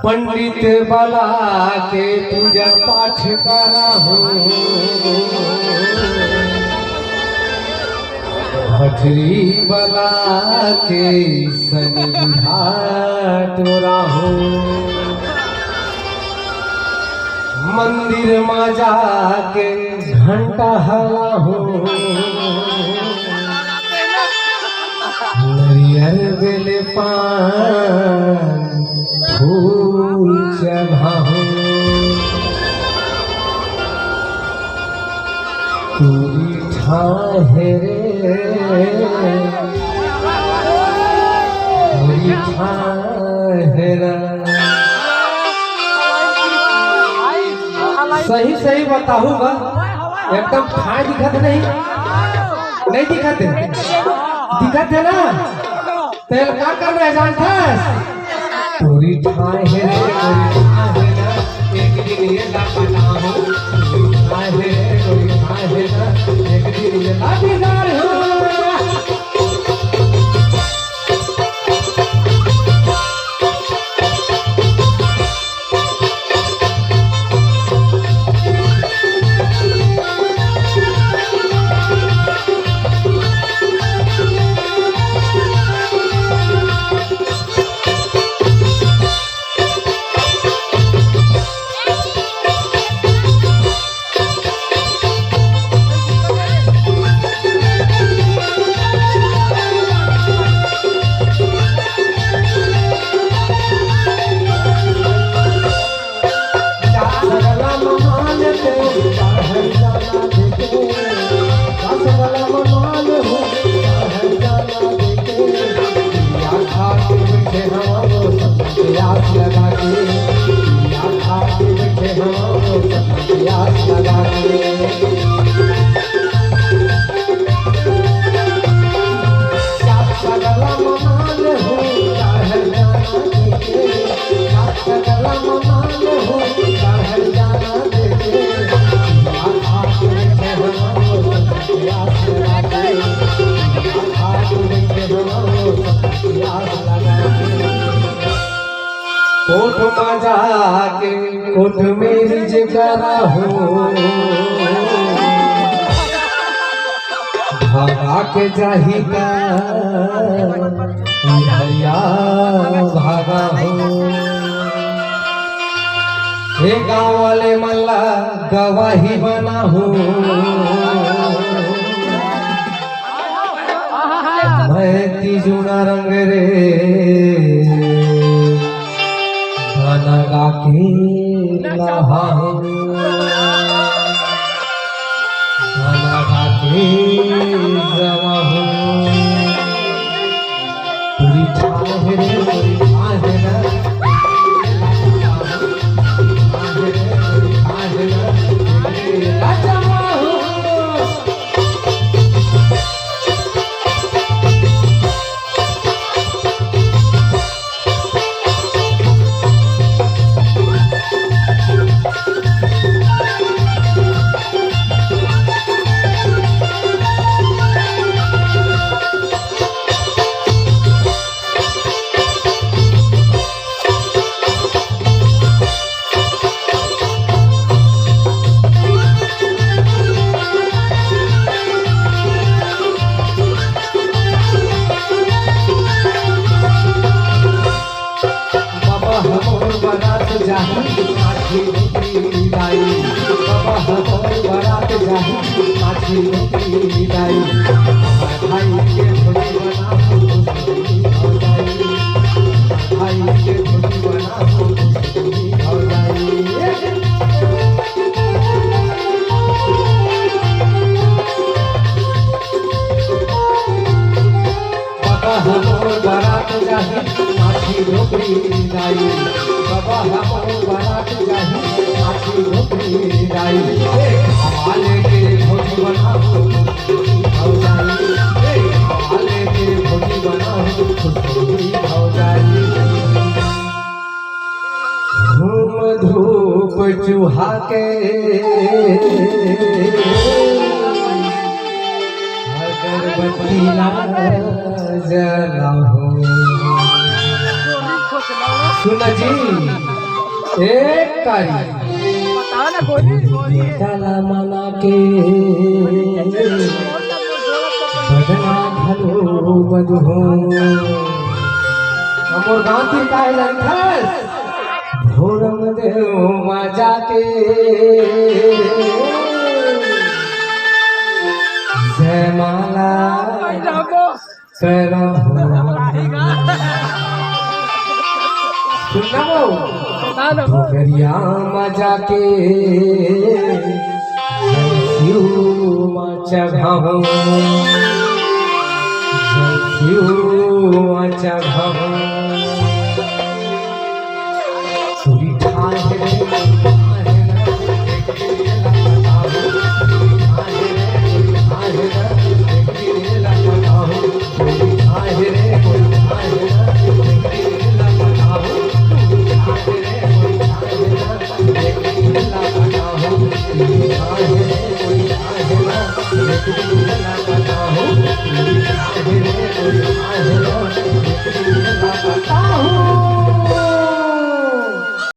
पंडित बला के पूजा पाठ करा हूँ, भटरी बला के सनिधा तोरा हूँ, मंदिर में जाके घंटा हला हूँ, नरियर बेले पान फूल चढ़ाऊं, तूरी ठाहे तूरी ठाहेरा। सही सही बताऊंगा, एकदम ठाए दिखत नहीं, नहीं दिखत है, दिखत है ना? तेल क्या कर रहे जानता है? तोरी ठाए है एक दिन ये लापता हूँ, तोरी ठाए है एक दिन ये लापीदार हूँ। कोट में जाके कोट मेरी जगरा हूँ, भागा के जाहिका भैया भागा हूँ, हे गाँव वाले मल्ला गवाही बना हूँ, मैं तीजुना रंग रे गाना गा के लहा हूँ, गाना गा के जवा हूँ, पूरी ठाहे बारात जाही माछी रोटी दाई, भाई के छोटी बना हो जाई, भाई के छोटी बना हो जाई। बाबा हमर बारात जाही माछी रोटी दाई, बाबा हमर बारात जाही माछी रोटी दाई, हवाले के भोजी बना हो जाई, हवाले के भोजी बना हो जाई। धूम धूप चूहा के अगरबत्ती जलाओ। सुना जी। एक कारी बताओ ना गोली काला मना के बदना भलो बदहो हमर गांधी काहे लंथस भोरम देव मजा के जयमाला करा सुनना वो गरिया मजा के शिव चढ़ाओ शिव चढ़ाओ पूरी ठाहे Thank you.